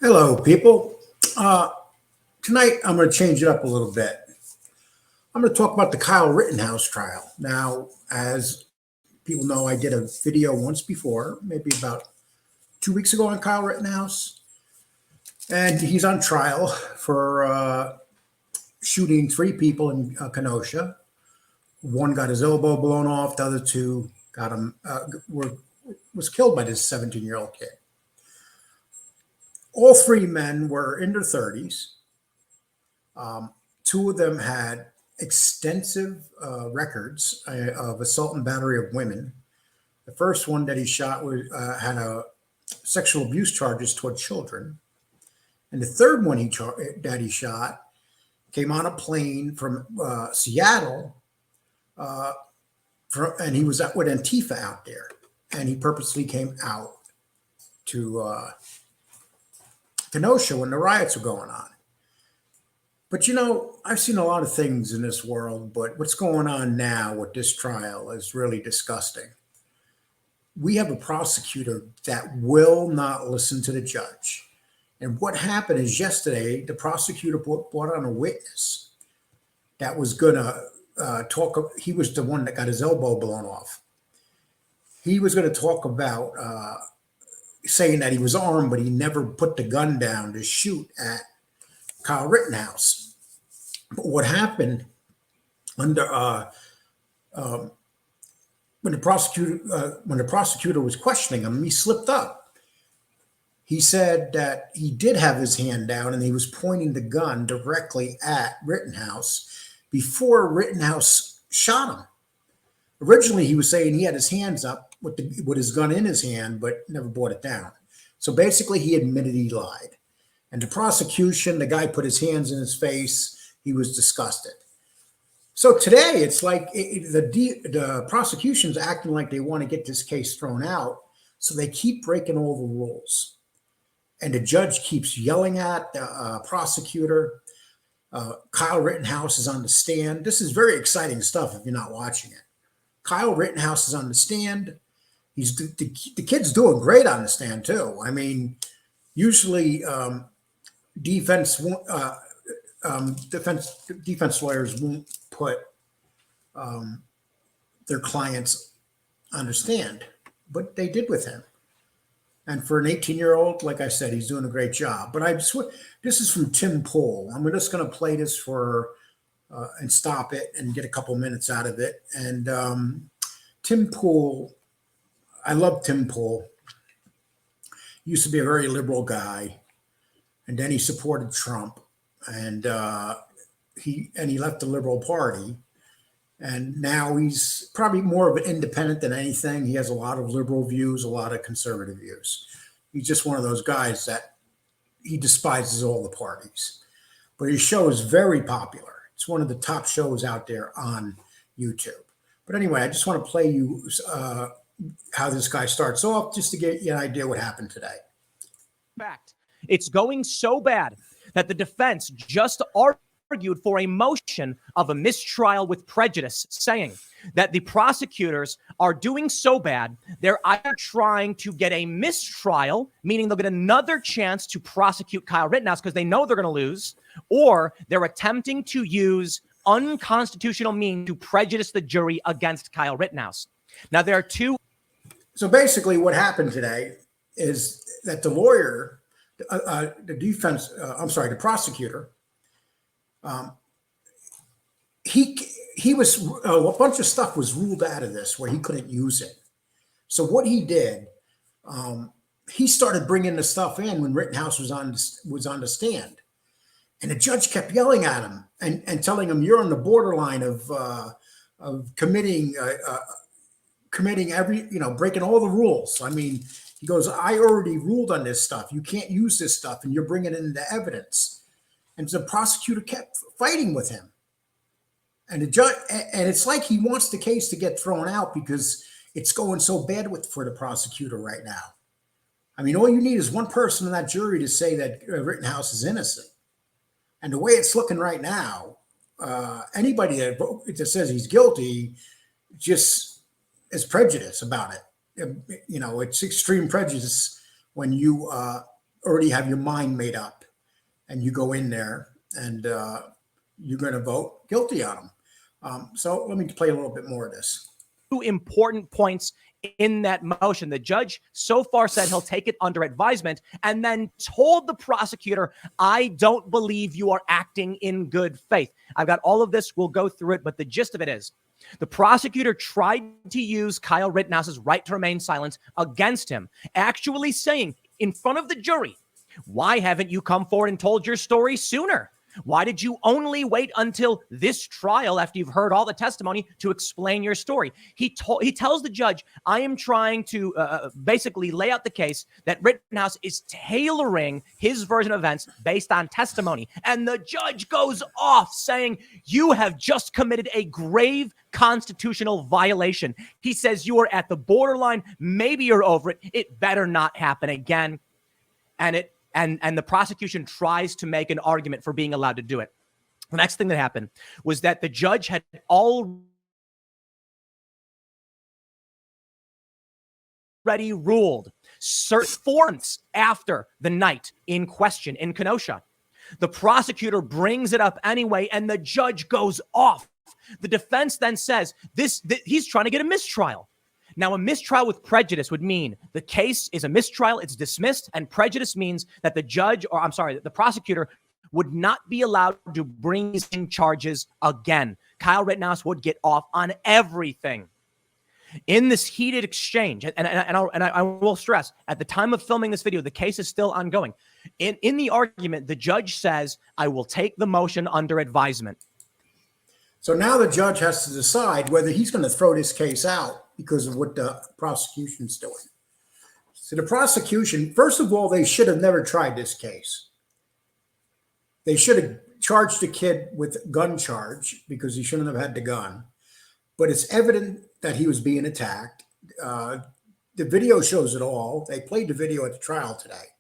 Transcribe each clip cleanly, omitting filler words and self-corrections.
Hello, people. Uh, Tonight, I'm going to change it up a little bit. I'm going to talk about the Kyle Rittenhouse trial. Now, as people know, I did a video once before, maybe about 2 weeks ago on Kyle Rittenhouse, and he's on trial for shooting three people in Kenosha. One got his elbow blown off. The other two got him was killed by this 17-year-old kid. All three men were in their 30s. Two of them had extensive records of assault and battery of women. The first one that he shot had sexual abuse charges toward children, and the third one that he shot came on a plane from Seattle, and he was with Antifa out there, and he purposely came out to Kenosha when the riots were going on. But I've seen a lot of things in this world, but what's going on now with this trial is really disgusting. We have a prosecutor that will not listen to the judge. And what happened is yesterday, the prosecutor brought on a witness that was going to talk. He was the one that got his elbow blown off. He was going to talk about saying that he was armed, but he never put the gun down to shoot at Kyle Rittenhouse. But what happened under when the prosecutor was questioning him, he slipped up. He said that he did have his hand down and he was pointing the gun directly at Rittenhouse before Rittenhouse shot him. Originally, he was saying he had his hands up with his gun in his hand, but never brought it down. So basically, he admitted he lied. And the prosecution, the guy put his hands in his face. He was disgusted. So today, it's like the prosecution's acting like they want to get this case thrown out. So they keep breaking all the rules. And the judge keeps yelling at the prosecutor. Kyle Rittenhouse is on the stand. This is very exciting stuff if you're not watching it. Kyle Rittenhouse is on the stand. The kid's doing great on the stand, too. I mean, usually defense lawyers won't put their clients on the stand, but they did with him. And for an 18-year-old, like I said, he's doing a great job. But this is from Tim Pool. I'm just going to play this and stop it and get a couple minutes out of it. And Tim Pool, I love Tim Pool. He used to be a very liberal guy, and then he supported Trump, and he left the Liberal Party, and now he's probably more of an independent than anything. He has a lot of liberal views, a lot of conservative views. He's just one of those guys that he despises all the parties. But his show is very popular. It's one of the top shows out there on YouTube. But anyway, I just want to play you how this guy starts off, just to get you an idea what happened today. Fact, it's going so bad that the defense just argued for a motion of a mistrial with prejudice, saying that the prosecutors are doing so bad, they're either trying to get a mistrial, meaning they'll get another chance to prosecute Kyle Rittenhouse because they know they're going to lose, or they're attempting to use unconstitutional means to prejudice the jury against Kyle Rittenhouse. Now, there are two. So basically what happened today is that the lawyer, the prosecutor, he was a bunch of stuff was ruled out of this where he couldn't use it. So what he did, he started bringing the stuff in when Rittenhouse was on the stand, and the judge kept yelling at him and telling him, "You're on the borderline of committing breaking all the rules." I mean, he goes, "I already ruled on this stuff. You can't use this stuff, and you're bringing it into evidence." And the prosecutor kept fighting with him. And the judge, and it's like he wants the case to get thrown out because it's going so bad for the prosecutor right now. I mean, all you need is one person in that jury to say that Rittenhouse is innocent. And the way it's looking right now, anybody that says he's guilty just is prejudiced about it. It's extreme prejudice when you already have your mind made up, and you go in there and you're going to vote guilty on them. So let me play a little bit more of this. Two important points in that motion. The judge so far said he'll take it under advisement and then told the prosecutor, I don't believe you are acting in good faith. I've got all of this. We'll go through it. But the gist of it is the prosecutor tried to use Kyle Rittenhouse's right to remain silent against him, actually saying in front of the jury, why haven't you come forward and told your story sooner? Why did you only wait until this trial after you've heard all the testimony to explain your story? He tells the judge, I am trying to basically lay out the case that Rittenhouse is tailoring his version of events based on testimony. And the judge goes off saying, you have just committed a grave constitutional violation. He says you are at the borderline. Maybe you're over it. It better not happen again. And the prosecution tries to make an argument for being allowed to do it. The next thing that happened was that the judge had already ruled 4 months after the night in question in Kenosha. The prosecutor brings it up anyway, and the judge goes off. The defense then says he's trying to get a mistrial. Now, a mistrial with prejudice would mean the case is a mistrial, it's dismissed, and prejudice means that the prosecutor would not be allowed to bring these charges again. Kyle Rittenhouse would get off on everything. In this heated exchange, and I will stress, at the time of filming this video, the case is still ongoing. In the argument, the judge says, I will take the motion under advisement. So now the judge has to decide whether he's going to throw this case out because of what the prosecution's doing. So the prosecution, first of all, they should have never tried this case. They should have charged the kid with gun charge because he shouldn't have had the gun. But it's evident that he was being attacked. The video shows it all. They played the video at the trial today.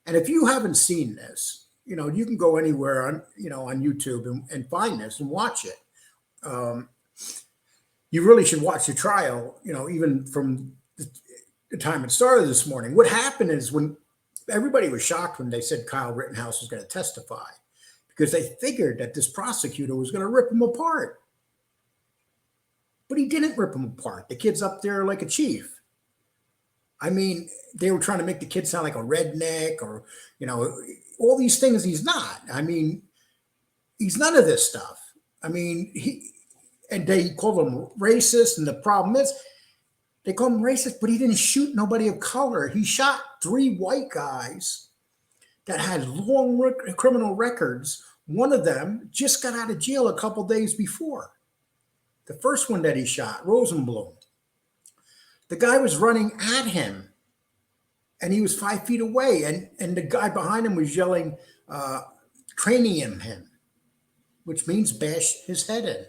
And if you haven't seen this, you can go anywhere on YouTube and find this and watch it. You really should watch the trial, even from the time it started this morning. What happened is when everybody was shocked when they said Kyle Rittenhouse was going to testify because they figured that this prosecutor was going to rip him apart. But he didn't rip him apart. The kid's up there like a chief. I mean, they were trying to make the kid sound like a redneck or, all these things he's not. I mean, he's none of this stuff. I mean, they call him racist, and the problem is they call him racist, but he didn't shoot nobody of color. He shot 3 white guys that had long criminal records. One of them just got out of jail a couple days before. The first one that he shot, Rosenblum, the guy was running at him, and he was 5 feet away, and the guy behind him was yelling, cranium him, which means bash his head in.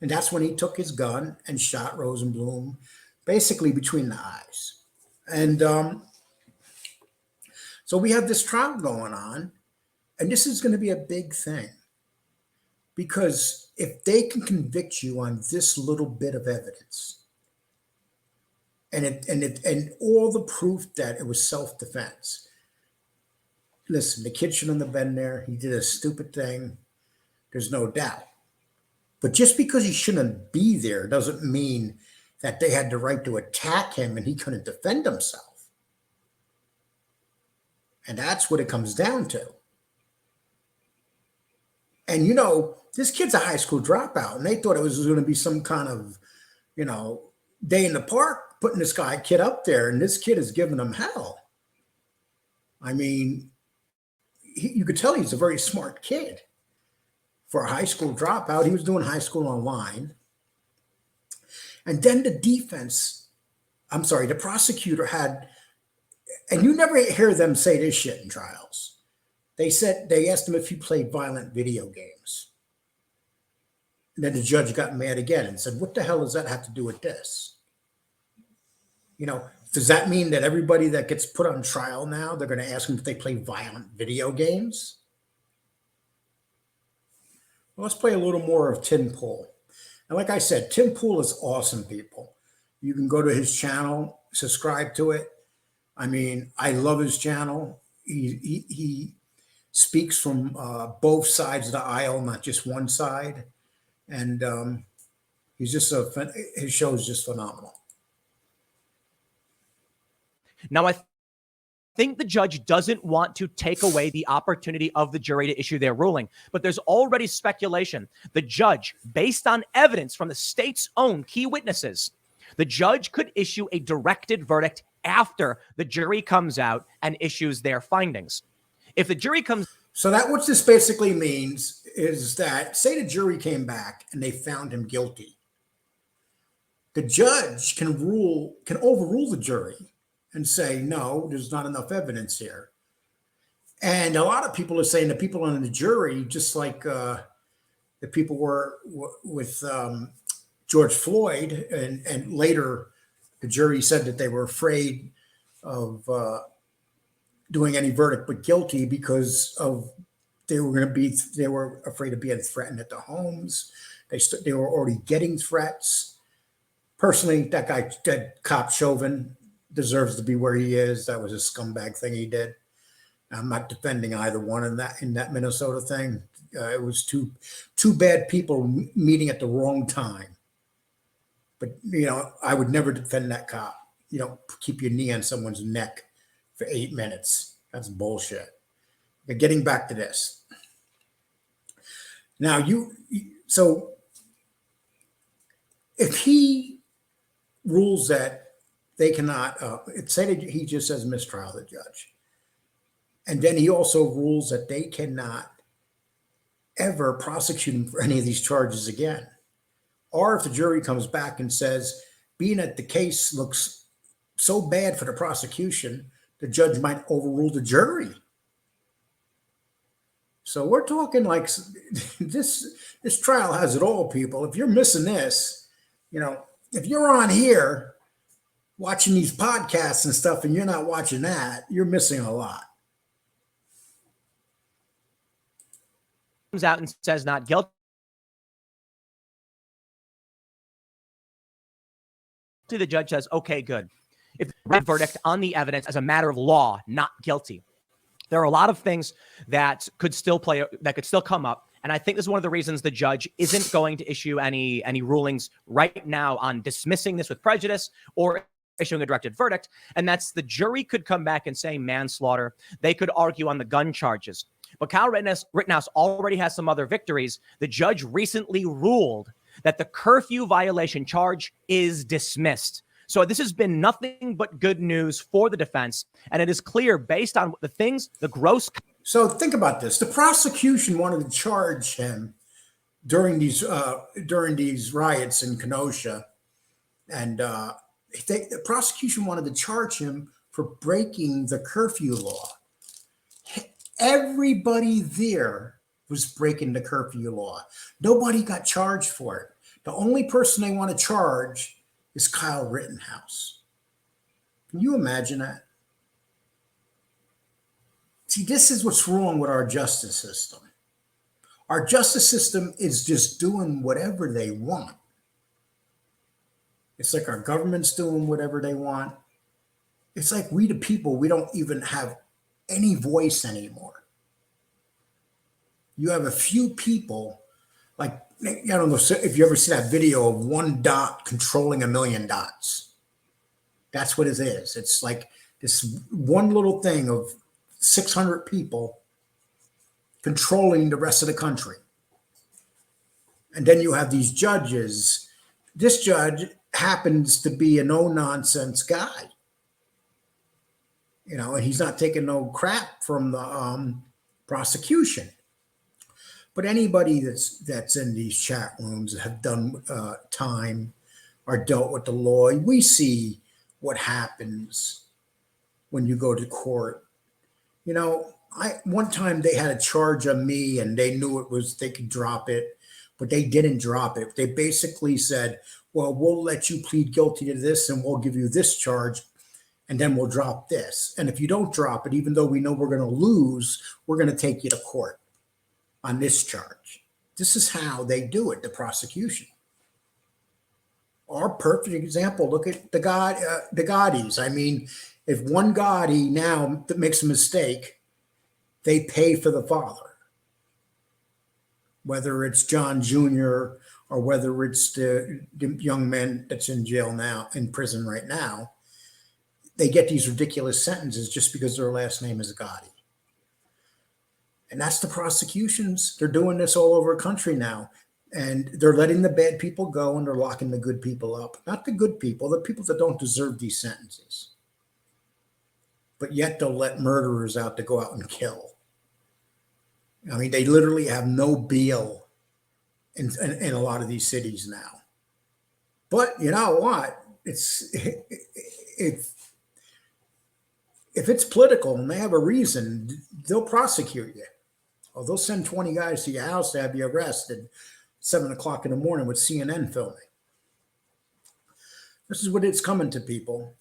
And that's when he took his gun and shot Rosenblum basically between the eyes. And so we have this trial going on, and this is going to be a big thing. Because if they can convict you on this little bit of evidence, and all the proof that it was self-defense. Listen, the kid shouldn't have been there. He did a stupid thing. There's no doubt. But just because he shouldn't be there doesn't mean that they had the right to attack him and he couldn't defend himself. And that's what it comes down to. And, this kid's a high school dropout, and they thought it was going to be some kind of, day in the park putting this kid up there, and this kid is giving them hell. I mean, you could tell he's a very smart kid. For a high school dropout, he was doing high school online. And then the prosecutor had, and you never hear them say this shit in trials. They asked him if he played violent video games. And then the judge got mad again and said, what the hell does that have to do with this? Does that mean that everybody that gets put on trial now, they're going to ask them if they play violent video games? Well, let's play a little more of Tim Pool. And like I said, Tim Pool is awesome, people. You can go to his channel, subscribe to it. I mean, I love his channel. He speaks from both sides of the aisle, not just one side. And he's just his show is just phenomenal. Now, I think the judge doesn't want to take away the opportunity of the jury to issue their ruling, but there's already speculation. The judge, based on evidence from the state's own key witnesses, the judge could issue a directed verdict after the jury comes out and issues their findings. If the jury comes... So that what this basically means is that, say the jury came back and they found him guilty, the judge can overrule the jury and say, no, there's not enough evidence here. And a lot of people are saying the people on the jury, just like the people were with George Floyd, and later the jury said that they were afraid of doing any verdict but guilty because of they were afraid of being threatened at the homes. They were already getting threats. Personally, that cop Chauvin deserves to be where he is. That was a scumbag thing he did. I'm not defending either one in that Minnesota thing. It was two bad people meeting at the wrong time. But I would never defend that cop. You don't keep your knee on someone's neck for 8 minutes. That's bullshit. But getting back to this. Now so if he rules that they cannot, say that he just says mistrial, the judge. And then he also rules that they cannot ever prosecute him for any of these charges again. Or if the jury comes back and says, being that the case looks so bad for the prosecution, the judge might overrule the jury. So we're talking like this trial has it all, people. If you're missing this, if you're on here watching these podcasts and stuff and you're not watching that, you're missing a lot. Comes out and says not guilty. The judge says, okay, good. If the verdict on the evidence as a matter of law, not guilty. There are a lot of things that could still come up. And I think this is one of the reasons the judge isn't going to issue any rulings right now on dismissing this with prejudice or issuing a directed verdict. And that's the jury could come back and say manslaughter. They could argue on the gun charges. But Kyle Rittenhouse already has some other victories. The judge recently ruled that the curfew violation charge is dismissed. So this has been nothing but good news for the defense. And it is clear based on the gross. So think about this. The prosecution wanted to charge him during these riots in Kenosha. And the prosecution wanted to charge him for breaking the curfew law. Everybody there was breaking the curfew law. Nobody got charged for it. The only person they want to charge is Kyle Rittenhouse. Can you imagine that? See, this is what's wrong with our justice system. Our justice system is just doing whatever they want. It's like our government's doing whatever they want. It's like we the people, we don't even have any voice anymore. You have a few people, like, I don't know if you ever see that video of one dot controlling a million dots. That's what it is. It's like this one little thing of 600 people controlling the rest of the country. And then you have these judges. This judge happens to be a no-nonsense guy. And he's not taking no crap from the prosecution. But anybody that's in these chat rooms that have done time or dealt with the law, we see what happens when you go to court. One time they had a charge on me and they knew they could drop it, but they didn't drop it. They basically said, well, we'll let you plead guilty to this and we'll give you this charge and then we'll drop this. And if you don't drop it, even though we know we're going to lose, we're going to take you to court on this charge. This is how they do it, the prosecution. Our perfect example, look at the Gaudis. I mean, If one Gotti now that makes a mistake, they pay for the father. Whether it's John Jr. or whether it's the young man that's in jail now, in prison right now, they get these ridiculous sentences just because their last name is Gotti. And that's the prosecutions. They're doing this all over the country now. And they're letting the bad people go and they're locking the good people up. Not the good people, the people that don't deserve these sentences. But yet they'll let murderers out to go out and kill. I mean, they literally have no bail in a lot of these cities now. But you know what? If it's political and they have a reason, they'll prosecute you. Or they'll send 20 guys to your house to have you arrested 7 o'clock in the morning with CNN filming. This is what it's coming to, people.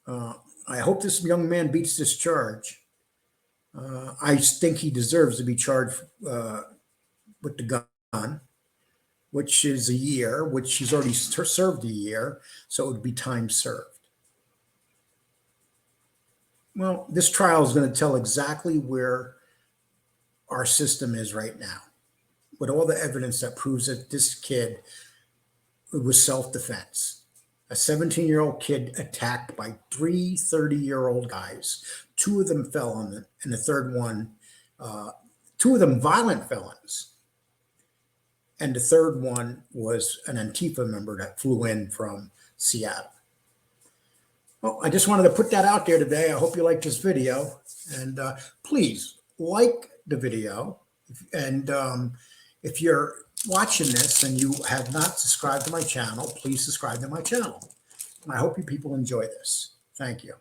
I hope this young man beats this charge. I think he deserves to be charged with the gun, which is a year, which he's already served a year, so it would be time served. Well, this trial is going to tell exactly where our system is right now, with all the evidence that proves that this kid, it was self-defense. A 17-year-old kid attacked by 3 30-year-old guys. 2 of them fell on it, and the third one, 2 of them violent felons. And the third one was an Antifa member that flew in from Seattle. Well, I just wanted to put that out there today. I hope you liked this video. And please like the video. And if you're watching this and you have not subscribed to my channel, please subscribe to my channel. And I hope you people enjoy this. Thank you.